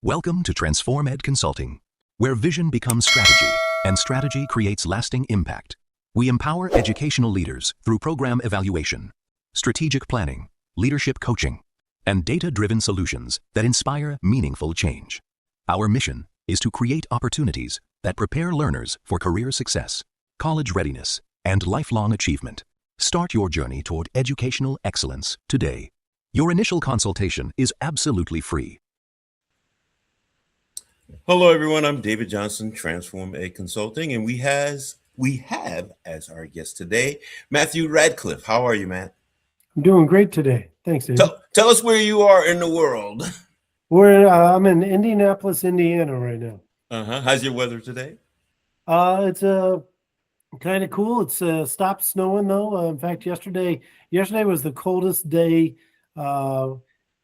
Welcome to Transform Ed Consulting, where vision becomes strategy and strategy creates lasting impact. We empower educational leaders through program evaluation, strategic planning, leadership coaching, and data-driven solutions that inspire meaningful change. Our mission is to create opportunities that prepare learners for career success, college readiness, and lifelong achievement. Start your journey toward educational excellence today. Your initial consultation is absolutely free. Hello, everyone. I'm David Johnson, Transform Ed Consulting, and we have as our guest today, Matthew Radcliffe. How are you, Matt? I'm doing great today. Thanks, David. Tell us where you are in the world. I'm in Indianapolis, Indiana right now. How's your weather today? It's kind of cool. It's stopped snowing though. In fact, yesterday was the coldest day in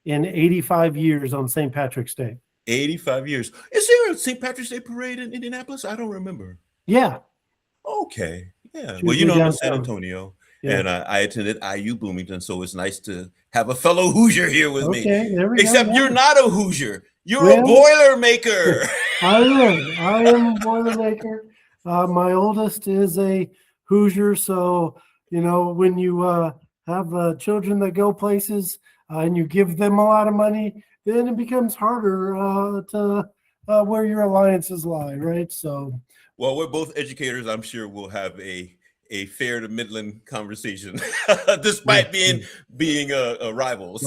85 years on St. Patrick's Day. 85 years. Is there a St. Patrick's Day parade in Indianapolis? I don't remember. Yeah. Okay. Yeah. Well, I'm in San Antonio, and I attended IU Bloomington, so it's nice to have a fellow Hoosier here with me. There we Except go. you're not a Hoosier. You're a Boilermaker. I am a Boilermaker. My oldest is a Hoosier, so when you have children that go places and you give them a lot of money, then it becomes harder to where your alliances lie, right? So, well, we're both educators. I'm sure we'll have a fair to Midland conversation, despite being rivals.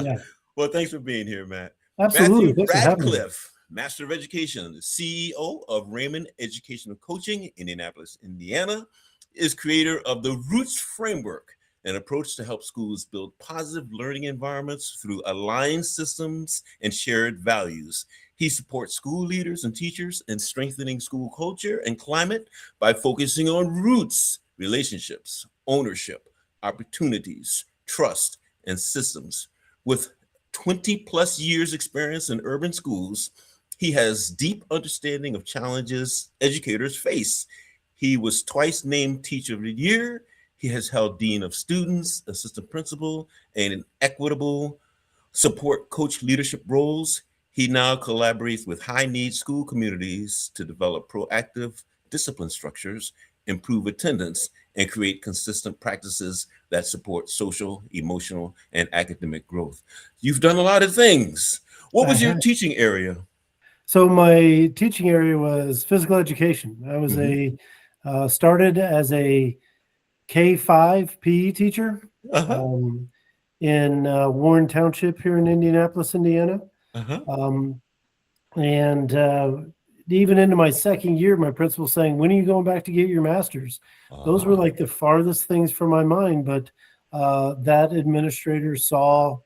Yeah. Well, thanks for being here, Matt. Absolutely. Matthew Radcliffe, Master of Education, CEO of Raymond Educational Coaching, Indianapolis, Indiana, is creator of the Roots Framework, an approach to help schools build positive learning environments through aligned systems and shared values. He supports school leaders and teachers in strengthening school culture and climate by focusing on roots, relationships, ownership, opportunities, trust, and systems. With 20 plus years experience in urban schools, he has deep understanding of challenges educators face. He was twice named Teacher of the Year. He has held Dean of Students, Assistant Principal, and in Equitable Support Coach leadership roles. He now collaborates with high-need school communities to develop proactive discipline structures, improve attendance, and create consistent practices that support social, emotional, and academic growth. You've done a lot of things. What was your teaching area? So my teaching area was physical education. I was started as a K-5 PE teacher in Warren Township here in Indianapolis, Indiana. And even into my second year, my principal saying, "When are you going back to get your master's?" Those were like the farthest things from my mind, but that administrator saw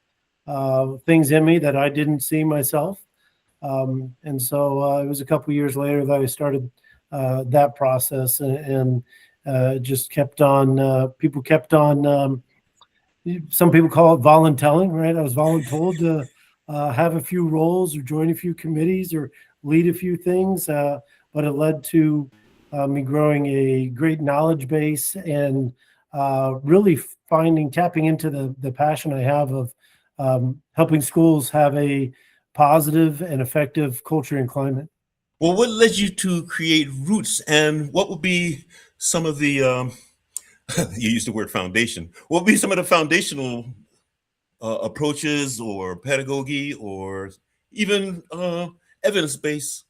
things in me that I didn't see myself. And so it was a couple years later that I started that process, and just kept on, people kept on, some people call it voluntelling, right? I was voluntold to have a few roles or join a few committees or lead a few things, but it led to me growing a great knowledge base and really tapping into the passion I have of helping schools have a positive and effective culture and climate. Well, what led you to create Roots, and what would be some of the, you used the word foundation, what would be some of the foundational approaches or pedagogy or even evidence-based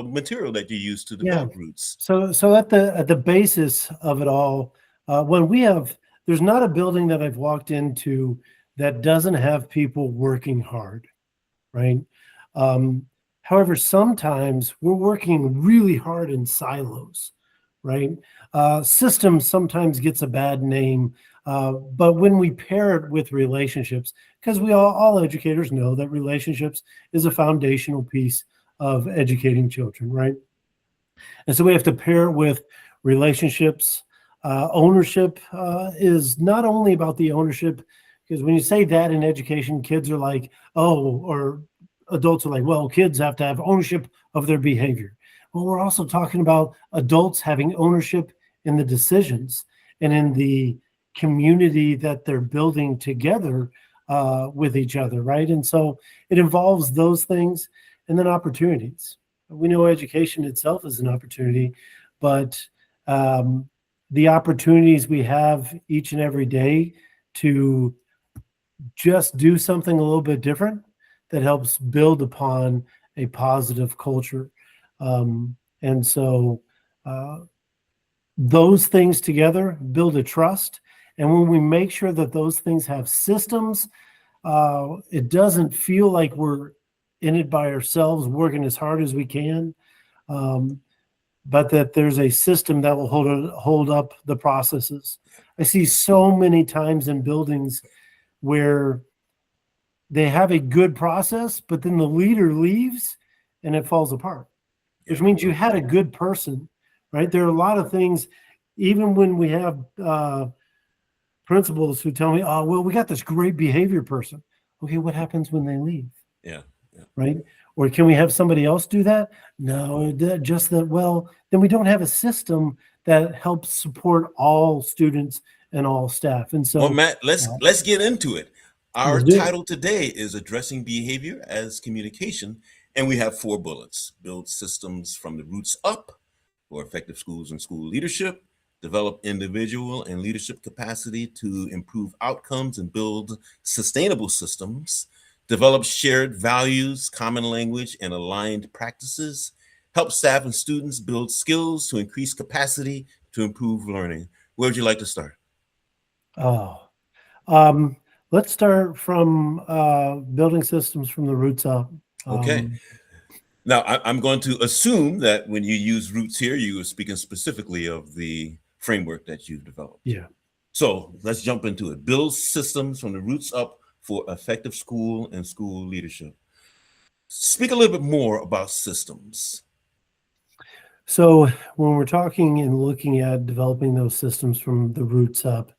material that you use to develop Roots? So at the basis of it all, there's not a building that I've walked into that doesn't have people working hard, right? However, sometimes we're working really hard in silos, right? Systems sometimes gets a bad name, but when we pair it with relationships, because we all educators know that relationships is a foundational piece of educating children, right? And so we have to pair it with relationships. Ownership is not only about the ownership, because when you say that in education, kids are like, or adults are like, well, kids have to have ownership of their behavior. Well, we're also talking about adults having ownership in the decisions and in the community that they're building together with each other, right? And so it involves those things. and then opportunities. We know education itself is an opportunity, but the opportunities we have each and every day to just do something a little bit different that helps build upon a positive culture. And so those things together build a trust. And when we make sure that those things have systems, it doesn't feel like we're in it by ourselves, working as hard as we can, but that there's a system that will hold up the processes. I see so many times in buildings where they have a good process, but then the leader leaves and it falls apart, which means you had a good person, right? There are a lot of things, even when we have principals who tell me, oh, well, we got this great behavior person. Okay, what happens when they leave? Yeah. Right? Or can we have somebody else do that? No, just that. Well, then we don't have a system that helps support all students and all staff. And so, well, Matt, let's get into it. Our title today is Addressing Behavior as Communication, and we have 4 bullets: build systems from the roots up for effective schools and school leadership, develop individual and leadership capacity to improve outcomes and build sustainable systems, develop shared values, common language, and aligned practices, help staff and students build skills to increase capacity to improve learning. Where would you like to start? Let's start from building systems from the roots up. Okay. Now, I'm going to assume that when you use roots here, you are speaking specifically of the framework that you've developed. Yeah. So let's jump into it. Build systems from the roots up for effective school and school leadership. Speak a little bit more about systems. So when we're talking and looking at developing those systems from the roots up,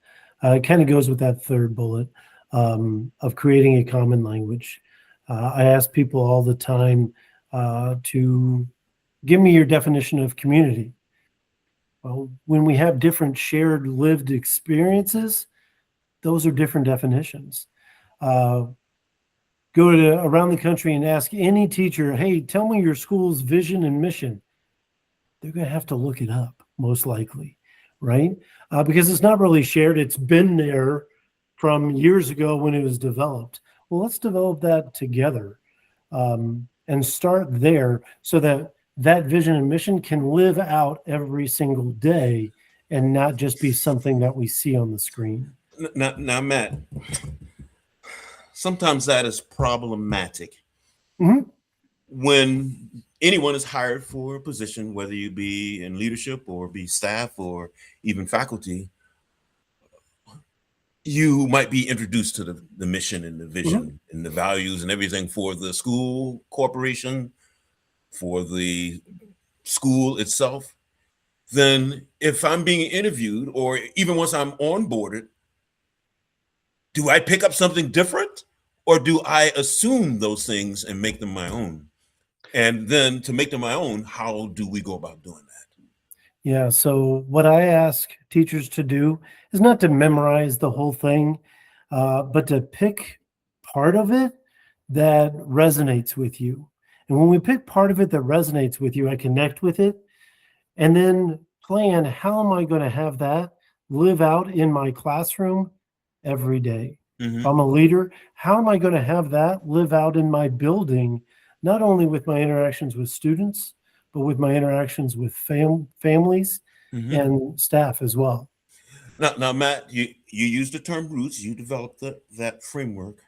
it kind of goes with that third bullet of creating a common language. I ask people all the time to give me your definition of community. Well, when we have different shared lived experiences, those are different definitions. Go around the country and ask any teacher, hey, tell me your school's vision and mission. They're going to have to look it up, most likely, right? Because it's not really shared. It's been there from years ago when it was developed. Well, let's develop that together and start there so that that vision and mission can live out every single day and not just be something that we see on the screen. Now, Matt, sometimes that is problematic. Mm-hmm. When anyone is hired for a position, whether you be in leadership or be staff or even faculty, you might be introduced to the mission and the vision and the values and everything for the school corporation, for the school itself. Then if I'm being interviewed, or even once I'm onboarded, do I pick up something different, or do I assume those things and make them my own? And then to make them my own, how do we go about doing that? Yeah, so what I ask teachers to do is not to memorize the whole thing, but to pick part of it that resonates with you. And when we pick part of it that resonates with you, I connect with it and then plan, how am I going to have that live out in my classroom every day? Mm-hmm. If I'm a leader, how am I going to have that live out in my building, not only with my interactions with students, but with my interactions with families and staff as well. Now, Matt, you used the term roots. You developed that framework.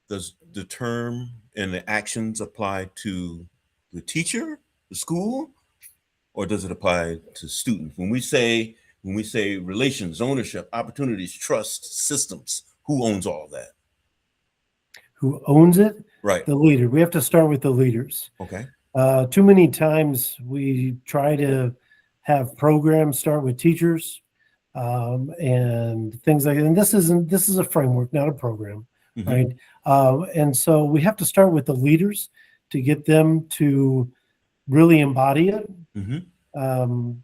Does the term and the actions apply to the teacher, the school, or does it apply to students? When we say relations, ownership, opportunities, trust, systems, who owns all that? Who owns it? Right. The leader. We have to start with the leaders. Okay. Too many times we try to have programs start with teachers and things like that. And this is a framework, not a program, right? And so we have to start with the leaders to get them to really embody it.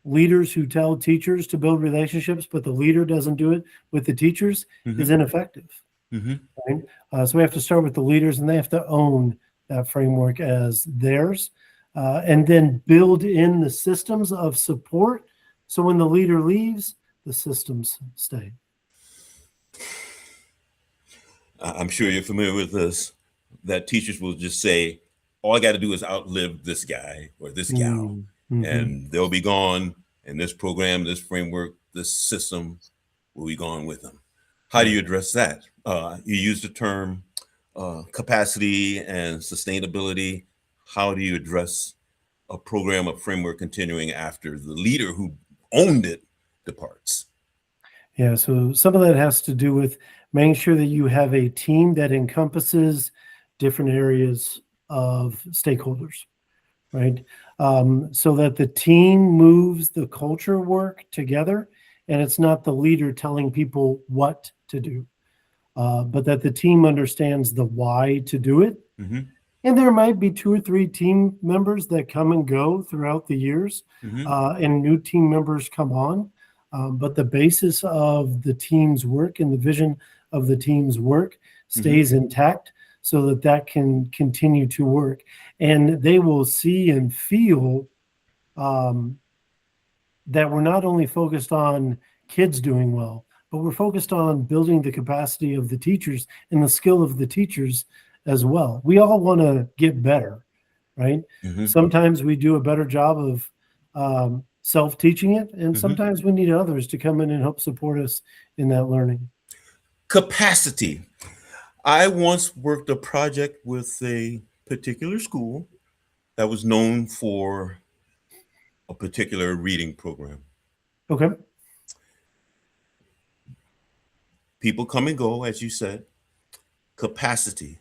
Leaders who tell teachers to build relationships, but the leader doesn't do it with the teachers is ineffective. Right? So we have to start with the leaders, and they have to own that framework as theirs, and then build in the systems of support. So when the leader leaves, the systems stay. I'm sure you're familiar with this, that teachers will just say, all I got to do is outlive this guy or this gal, and they'll be gone. And this program, this framework, this system will be gone with them. How do you address that? You use the term capacity and sustainability. How do you address a program, a framework continuing after the leader who owned it departs? Yeah, so some of that has to do with making sure that you have a team that encompasses different areas of stakeholders, right? So that the team moves the culture work together, and it's not the leader telling people what to do, but that the team understands the why to do it. And there might be 2 or 3 team members that come and go throughout the years, and new team members come on. But the basis of the team's work and the vision of the team's work stays intact so that that can continue to work. And they will see and feel that we're not only focused on kids doing well, but we're focused on building the capacity of the teachers and the skill of the teachers as well. We all want to get better, right? Sometimes we do a better job of self-teaching it, and sometimes we need others to come in and help support us in that learning. Capacity. I once worked a project with a particular school that was known for a particular reading program. Okay. People come and go, as you said. Capacity.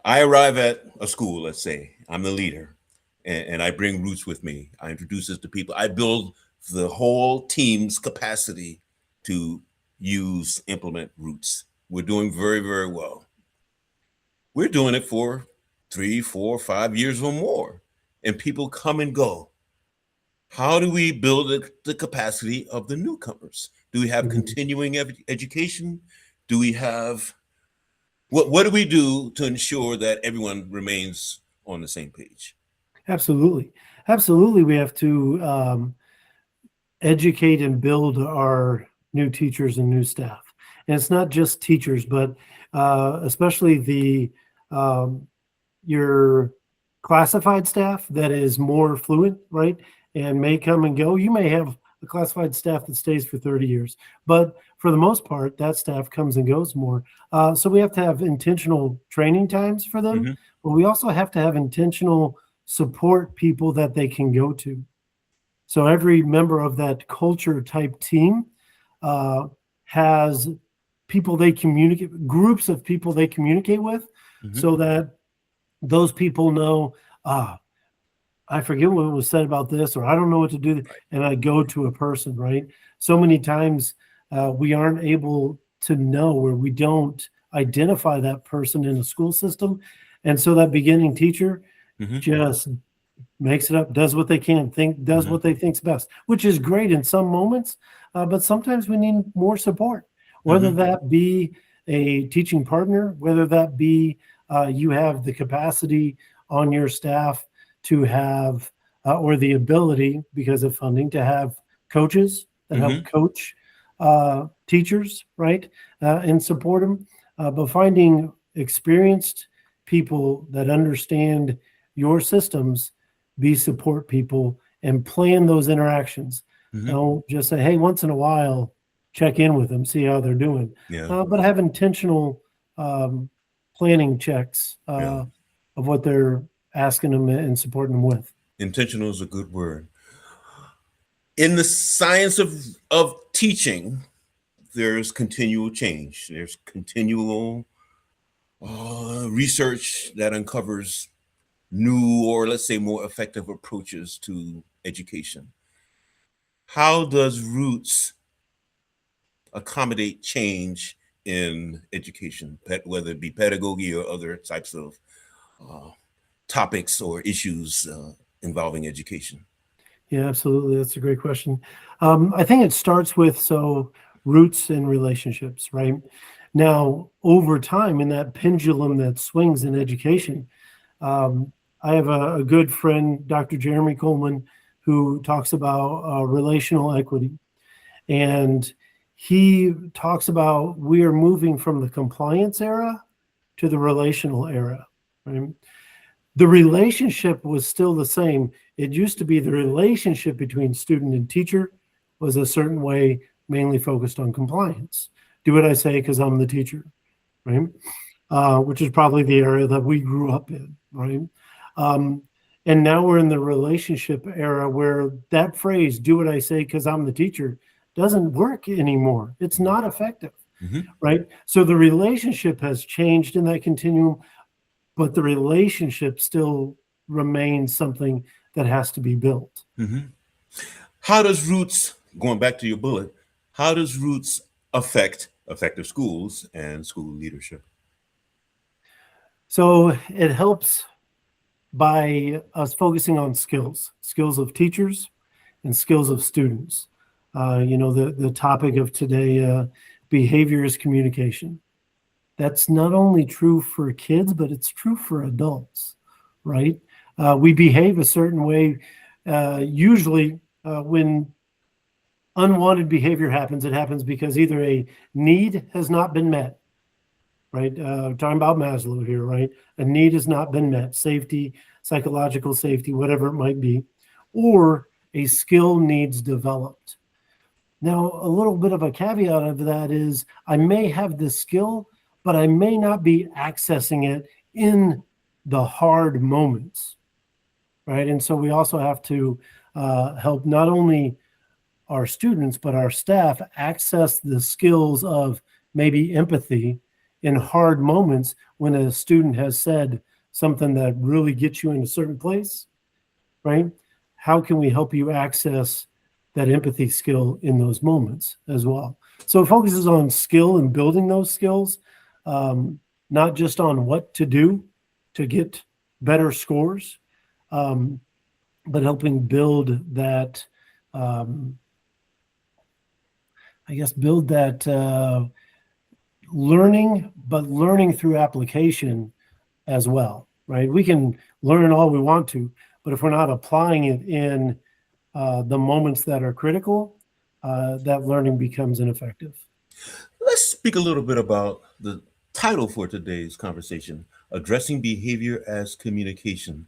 I arrive at a school, let's say, I'm the leader, and I bring Roots with me. I introduce this to people. I build the whole team's capacity to implement Roots. We're doing very, very well. We're doing it for 3, 4, 5 years or more, and people come and go. How do we build the capacity of the newcomers? Do we have continuing education? Do we have, what do we do to ensure that everyone remains on the same page? Absolutely. Absolutely. We have to educate and build our new teachers and new staff. And it's not just teachers, but especially your classified staff that is more fluent, right? And may come and go. You may have a classified staff that stays for 30 years, but for the most part, that staff comes and goes more. So we have to have intentional training times for them, but we also have to have intentional support people that they can go to. So every member of that culture type team has people they communicate, groups of people they communicate with, so that those people know, I forget what was said about this, or I don't know what to do, and I go to a person, right? So many times we aren't able to know, or we don't identify that person in a school system. And so that beginning teacher just makes it up, does what they can, does what they think's best, which is great in some moments, but sometimes we need more support, whether that be a teaching partner, whether that be you have the capacity on your staff to have, or the ability because of funding to have coaches that help coach teachers, right, and support them. But finding experienced people that understand your systems, be support people, and plan those interactions. Don't just say, hey, once in a while, check in with them, see how they're doing. But have intentional planning checks of what they're asking them and supporting them with. Intentional is a good word. In the science of teaching, there's continual change. There's continual research that uncovers new, or let's say more effective approaches to education. How does Roots accommodate change in education, whether it be pedagogy or other types of topics or issues involving education? Yeah, absolutely. That's a great question. I think it starts with roots and relationships, right? Now, over time, in that pendulum that swings in education, I have a good friend, Dr. Jeremy Coleman, who talks about relational equity. And he talks about we are moving from the compliance era to the relational era. Right? The relationship was still the same. It used to be the relationship between student and teacher was a certain way, mainly focused on compliance. Do what I say because I'm the teacher, right? Which is probably the area that we grew up in, right? And now we're in the relationship era where that phrase, do what I say because I'm the teacher, doesn't work anymore. It's not effective, right? So the relationship has changed in that continuum, but the relationship still remains something that has to be built. How does Roots, going back to your bullet, how does Roots affect effective schools and school leadership? So it helps by us focusing on skills of teachers and skills of students. The topic of today, behavior is communication. That's not only true for kids, but it's true for adults, right? We behave a certain way. Usually when unwanted behavior happens, it happens because either a need has not been met, right? Talking about Maslow here, right? A need has not been met, safety, psychological safety, whatever it might be, or a skill needs developed. Now, a little bit of a caveat of that is I may have the skill, but I may not be accessing it in the hard moments, right? And so we also have to help not only our students, but our staff access the skills of maybe empathy in hard moments when a student has said something that really gets you in a certain place, right? How can we help you access that empathy skill in those moments as well? So it focuses on skill and building those skills, not just on what to do to get better scores, but helping build that, learning, but learning through application as well, right? We can learn all we want to, but if we're not applying it in the moments that are critical, that learning becomes ineffective. Let's speak a little bit about the title for today's conversation, Addressing Behavior as Communication.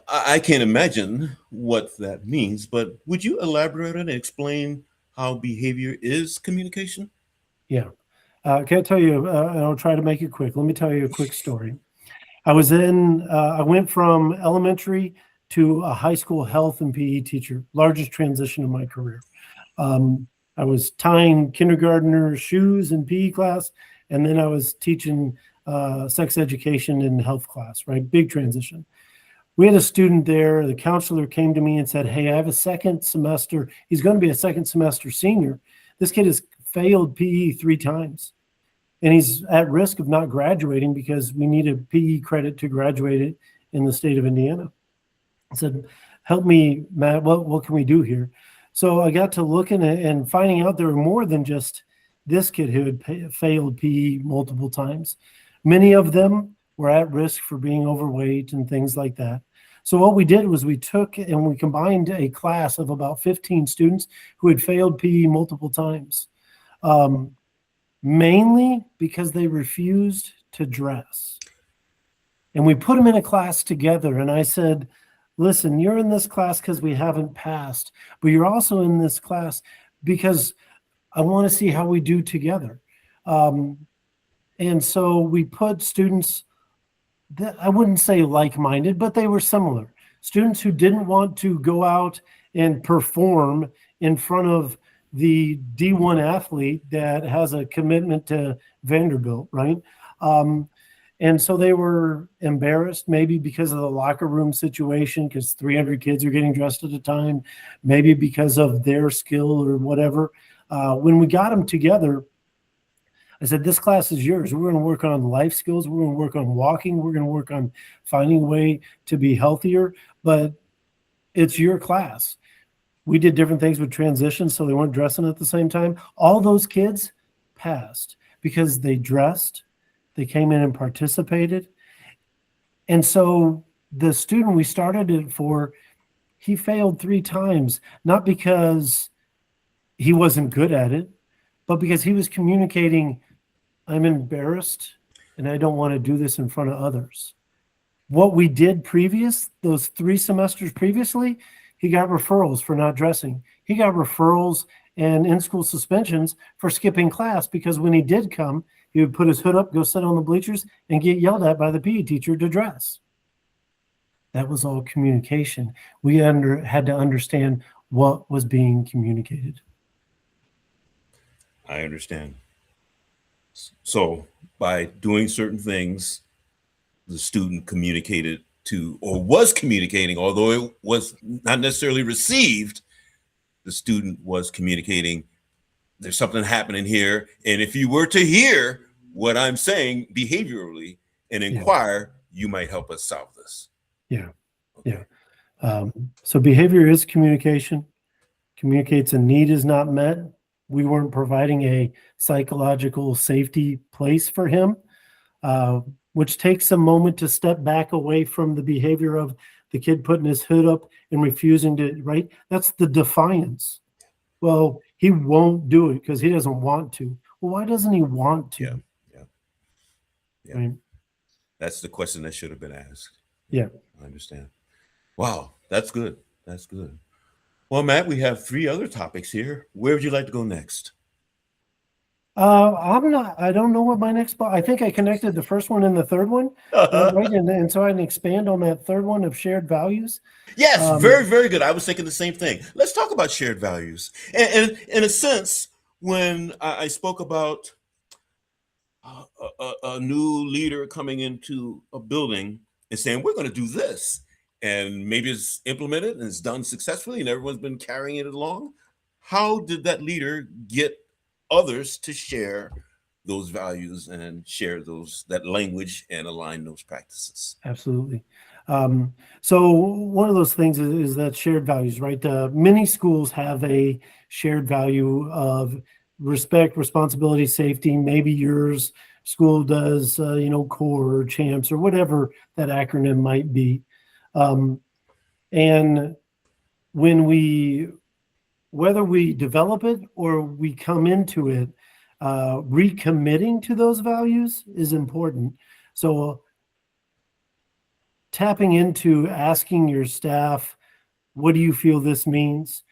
I can't imagine what that means, but would you elaborate and explain how behavior is communication? Yeah. Can't tell you, and I'll try to make it quick. Let me tell you a quick story. I went from elementary to a high school health and PE teacher, largest transition in my career. I was tying kindergartners' shoes in PE class, and then I was teaching sex education in health class, right? Big transition. We had a student there, the counselor came to me and said, hey, I have a second semester. He's going to be a second semester senior. This kid has failed PE 3 times. And he's at risk of not graduating because we need a PE credit to graduate it in the state of Indiana. I said, help me, Matt, what can we do here? So I got to looking at and finding out there were more than just this kid who had failed PE multiple times. Many of them were at risk for being overweight and things like that. So what we did was we took and we combined a class of about 15 students who had failed PE multiple times, mainly because they refused to dress. And we put them in a class together. And I said, listen, you're in this class because we haven't passed, but you're also in this class because I want to see how we do together. And so we put students that I wouldn't say like-minded, but they were similar. Students who didn't want to go out and perform in front of the D1 athlete that has a commitment to Vanderbilt, right? And so they were embarrassed, maybe because of the locker room situation, because 300 kids are getting dressed at a time, maybe because of their skill or whatever. When we got them together, I said, this class is yours. We're going to work on life skills. We're going to work on walking. We're going to work on finding a way to be healthier, but it's your class. We did different things with transitions, so they weren't dressing at the same time. All those kids passed because they dressed, they came in and participated, And so the student we started it for, he failed 3 times, not because he wasn't good at it, but because he was communicating, I'm embarrassed and I don't want to do this in front of others. What we did those 3 semesters previously, he got referrals for not dressing. He got referrals and in-school suspensions for skipping class, because when he did come, he would put his hood up, go sit on the bleachers, and get yelled at by the PE teacher to dress. That was all communication. We had to understand what was being communicated. I understand. So by doing certain things, the student communicated to, or was communicating, although it was not necessarily received, the student was communicating, there's something happening here. And if you were to hear what I'm saying behaviorally and inquire, you might help us solve this. Yeah. Okay. Yeah. So behavior is communication. Communicates a need is not met. We weren't providing a psychological safety place for him, which takes a moment to step back away from the behavior of the kid putting his hood up and refusing to, right? That's the defiance. Well, he won't do it because he doesn't want to. Well, why doesn't he want to? Yeah. Right? That's the question that should have been asked. Yeah. I understand. Wow, that's good. That's good. Well, Matt, we have 3 other topics here. Where would you like to go next? I don't know what my next spot. I think I connected the first one and the third one, right? And so I can expand on that third one of shared values. Yes, very, very good. I was thinking the same thing. Let's talk about shared values. And in a sense, when I spoke about a new leader coming into a building and saying, we're going to do this, and maybe it's implemented and it's done successfully and everyone's been carrying it along, how did that leader get others to share those values and share that language and align those practices? Absolutely. So one of those things is that shared values, right? Many schools have a shared value of respect, responsibility, safety. Maybe yours school does, CORE or CHAMPS or whatever that acronym might be. And whether we develop it or we come into it, recommitting to those values is important. So tapping into asking your staff, what do you feel this means?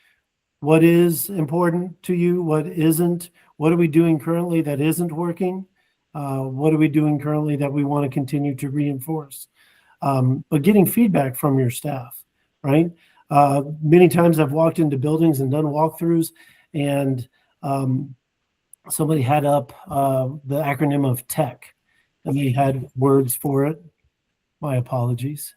What is important to you? What isn't? What are we doing currently that isn't working? What are we doing currently that we want to continue to reinforce? But getting feedback from your staff, right? Many times I've walked into buildings and done walkthroughs, and somebody had up the acronym of TECH, and they had words for it. My apologies.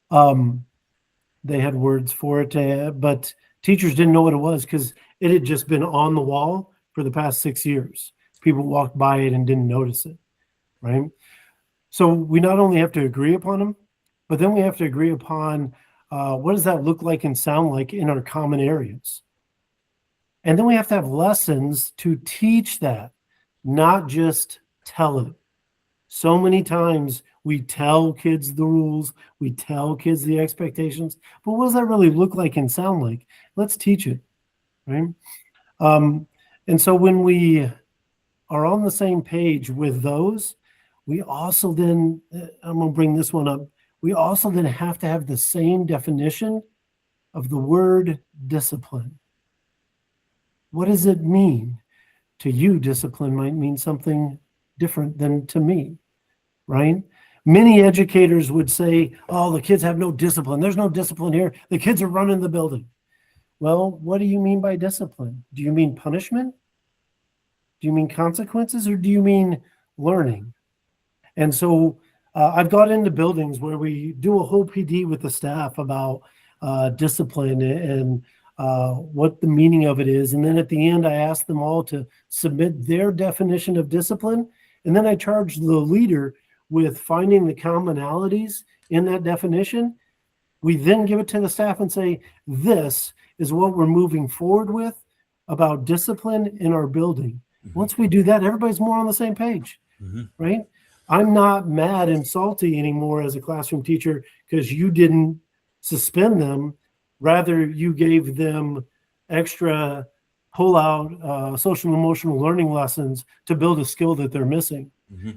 They had words for it, but teachers didn't know what it was because it had just been on the wall for the past 6 years. People walked by it and didn't notice it, right? So we not only have to agree upon them, but then we have to agree upon what does that look like and sound like in our common areas. And then we have to have lessons to teach that, not just tell it. So many times we tell kids the rules, we tell kids the expectations, but what does that really look like and sound like? Let's teach it, right? And so when we are on the same page with those, we also then, I'm going to bring this one up, we also then have to have the same definition of the word discipline. What does it mean? To you, discipline might mean something different than to me, right? Many educators would say, oh, the kids have no discipline. There's no discipline here. The kids are running the building. Well, what do you mean by discipline? Do you mean punishment? Do you mean consequences, or do you mean learning? And so I've got into buildings where we do a whole PD with the staff about discipline and what the meaning of it is. And then at the end, I ask them all to submit their definition of discipline. And then I charge the leader with finding the commonalities in that definition. We then give it to the staff and say, this is what we're moving forward with about discipline in our building. Mm-hmm. Once we do that, everybody's more on the same page, right? I'm not mad and salty anymore as a classroom teacher because you didn't suspend them. Rather, you gave them extra pull-out social and emotional learning lessons to build a skill that they're missing.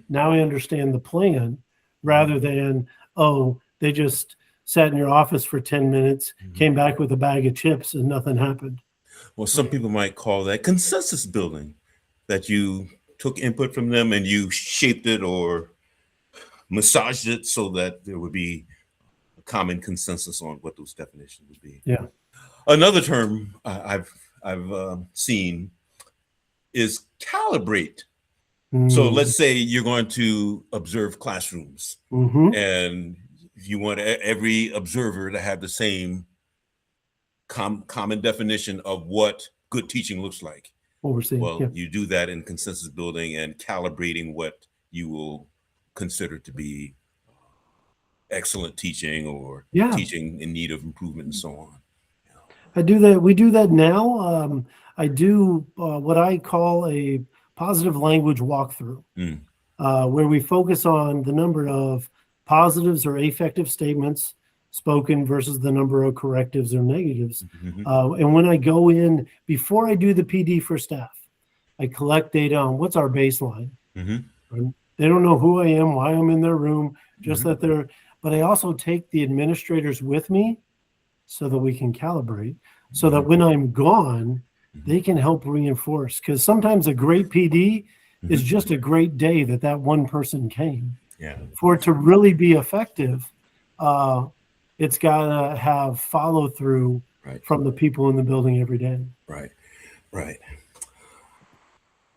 Now I understand the plan, rather than, oh, they just sat in your office for 10 minutes, came back with a bag of chips and nothing happened. Well, some people might call that consensus building, that you took input from them and you shaped it or massaged it so that there would be a common consensus on what those definitions would be. Yeah. Another term I've seen is calibrate. So let's say you're going to observe classrooms, and you want every observer to have the same common definition of what good teaching looks like. What we're seeing. Well, you do that in consensus building and calibrating what you will consider to be excellent teaching or teaching in need of improvement and so on. I do that. We do that now. I do what I call a positive language walkthrough, where we focus on the number of positives or affective statements spoken versus the number of correctives or negatives. And when I go in, before I do the PD for staff, I collect data on what's our baseline. They don't know who I am, why I'm in their room, just that they're, but I also take the administrators with me so that we can calibrate, so that when I'm gone, they can help reinforce. Because sometimes a great PD is just a great day that one person came. For it to really be effective, it's got to have follow through from the people in the building every day. Right.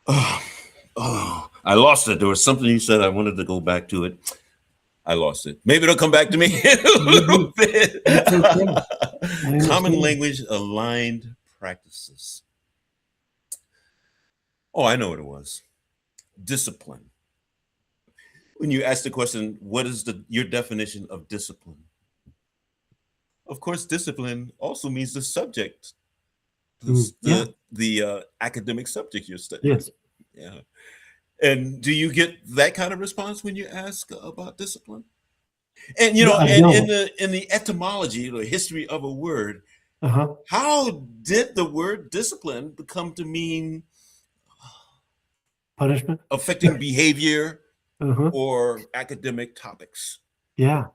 Oh, I lost it. There was something you said. I wanted to go back to it. I lost it. Maybe it'll come back to me in a little bit. Common language aligned practices. Oh, I know what it was. Discipline. When you ask the question, what is your definition of discipline? Of course, discipline also means the subject, the academic subject you're studying. Yeah. And do you get that kind of response when you ask about discipline? And in the etymology, the history of a word, how did the word discipline become to mean punishment, affecting behavior, or academic topics? Yeah.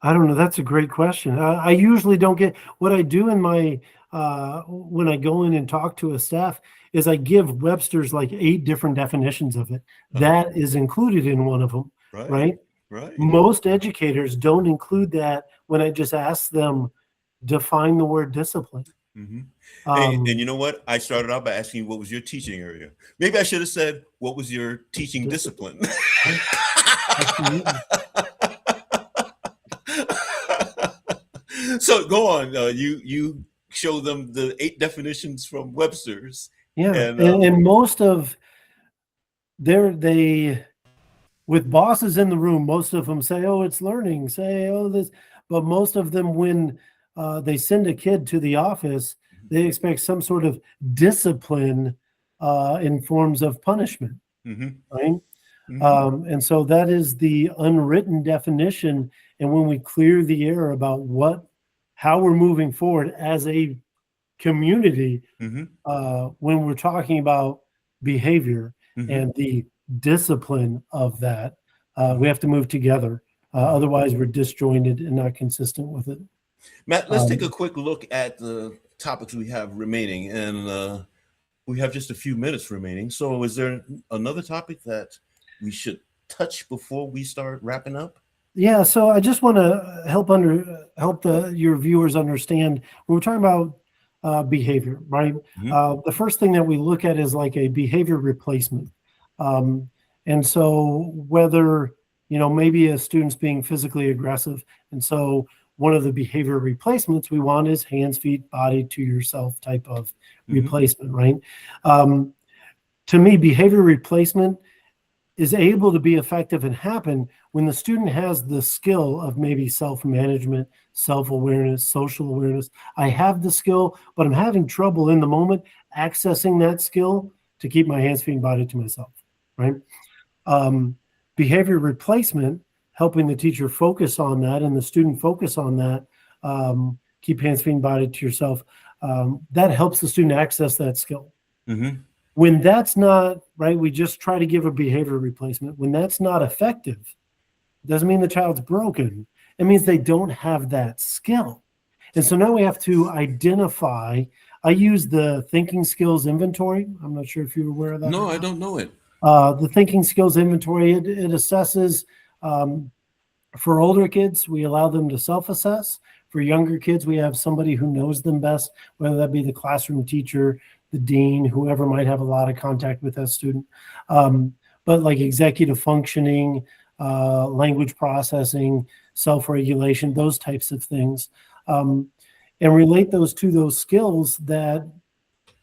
I don't know. That's a great question. I usually don't get what I do in my when I go in and talk to a staff is I give Webster's like 8 different definitions of it. That is included in one of them, right? Most educators don't include that when I just ask them define the word discipline. And you know what? I started out by asking you what was your teaching area. Maybe I should have said what was your teaching discipline. So go on. You show them the 8 definitions from Webster's. And most of with bosses in the room, most of them say, "Oh, it's learning." Say, "Oh, this," but most of them, when they send a kid to the office, they expect some sort of discipline in forms of punishment, right? And so that is the unwritten definition. And when we clear the air about how we're moving forward as a community, when we're talking about behavior and the discipline of that, we have to move together. Otherwise, we're disjointed and not consistent with it. Matt, let's take a quick look at the topics we have remaining. And we have just a few minutes remaining. So is there another topic that we should touch before we start wrapping up? Yeah, so I just want to help your viewers understand when we're talking about behavior, right? The first thing that we look at is like a behavior replacement. And so whether, maybe a student's being physically aggressive. And so one of the behavior replacements we want is hands, feet, body to yourself type of replacement, right? To me, behavior replacement is able to be effective and happen when the student has the skill of maybe self-management, self-awareness, social awareness. I have the skill, but I'm having trouble in the moment accessing that skill to keep my hands, feet, and body to myself, right? Behavior replacement, helping the teacher focus on that and the student focus on that, keep hands, feet, and body to yourself, that helps the student access that skill. Mm-hmm. When that's not, right, we just try to give a behavior replacement. When that's not effective, it doesn't mean the child's broken. It means they don't have that skill. And so now we have to identify. I use the thinking skills inventory. I'm not sure if you're aware of that. No, I don't know it. The thinking skills inventory, it assesses, for older kids, we allow them to self-assess. For younger kids, we have somebody who knows them best, whether that be the classroom teacher, the dean, whoever might have a lot of contact with that student. But like executive functioning, language processing, self-regulation, those types of things. And relate those to those skills that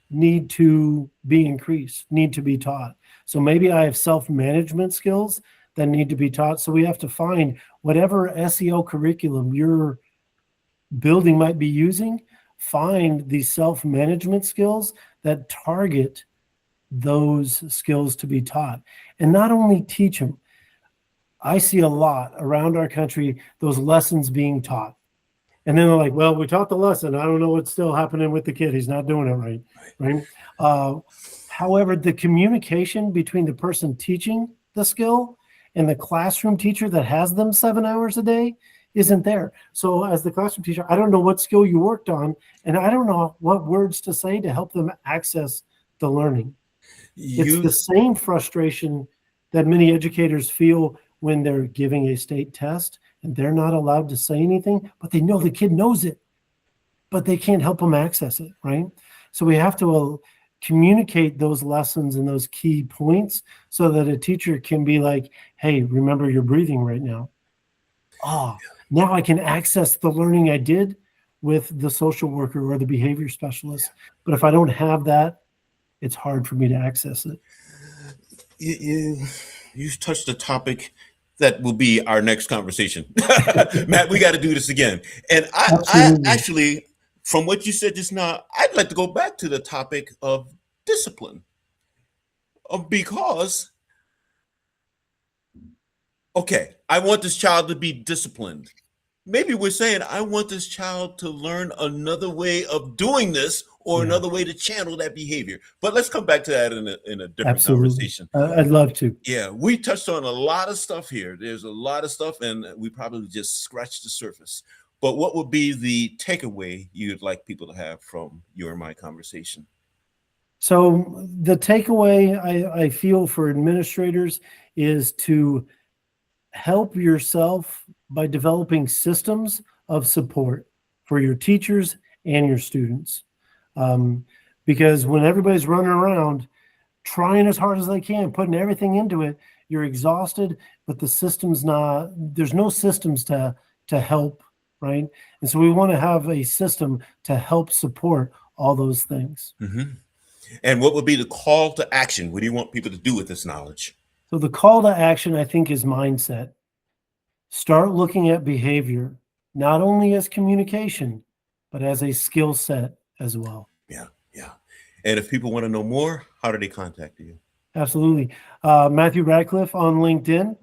need to be increased, need to be taught. So maybe I have self-management skills that need to be taught. So we have to find whatever SEL curriculum your building might be using, find these self-management skills that target those skills to be taught. And not only teach them. I see a lot around our country, those lessons being taught. And then they're like, well, we taught the lesson. I don't know what's still happening with the kid. He's not doing it right? However, the communication between the person teaching the skill and the classroom teacher that has them 7 hours a day isn't there. So as the classroom teacher, I don't know what skill you worked on, and I don't know what words to say to help them access the learning. It's the same frustration that many educators feel when they're giving a state test and they're not allowed to say anything, but they know the kid knows it, but they can't help them access it, right? So we have to communicate those lessons and those key points so that a teacher can be like, hey, remember your breathing right now. Oh, now I can access the learning I did with the social worker or the behavior specialist. But if I don't have that, it's hard for me to access it. You touched a topic that will be our next conversation. Matt, we got to do this again. And I actually, from what you said just now, I'd like to go back to the topic of discipline. Because, okay, I want this child to be disciplined. Maybe we're saying, I want this child to learn another way of doing this or another way to channel that behavior. But let's come back to that in a different conversation. I'd love to. Yeah, we touched on a lot of stuff here. There's a lot of stuff, and we probably just scratched the surface. But what would be the takeaway you'd like people to have from your and my conversation? So the takeaway I feel for administrators is to help yourself by developing systems of support for your teachers and your students. Because when everybody's running around trying as hard as they can, putting everything into it, you're exhausted, but the system's not, there's no systems to help, right? And so we want to have a system to help support all those things. Mm-hmm. And what would be the call to action? What do you want people to do with this knowledge? So the call to action, I think, is mindset. Start looking at behavior, not only as communication, but as a skill set as well. Yeah. And if people want to know more, how do they contact you? Absolutely. Matthew Radcliffe on LinkedIn.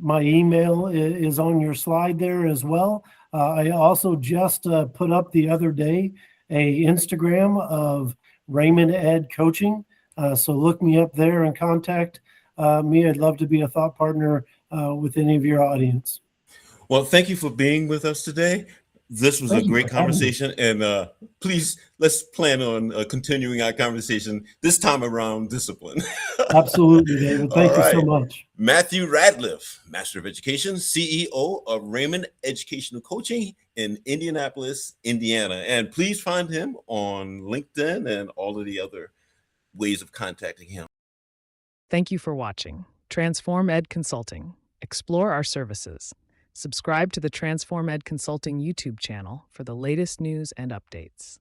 My email is on your slide there as well. I also just put up the other day a Instagram of Raymond Ed Coaching. So look me up there and contact me. I'd love to be a thought partner with any of your audience. Well, thank you for being with us today. This was a great conversation, and please, let's plan on continuing our conversation, this time around discipline. Absolutely, David. Thank you so much. Matthew Radcliffe, Master of Education, CEO of Raymond Educational Coaching in Indianapolis, Indiana. And please find him on LinkedIn and all of the other ways of contacting him. Thank you for watching Transform Ed Consulting. Explore our services. Subscribe to the Transform Ed Consulting YouTube channel for the latest news and updates.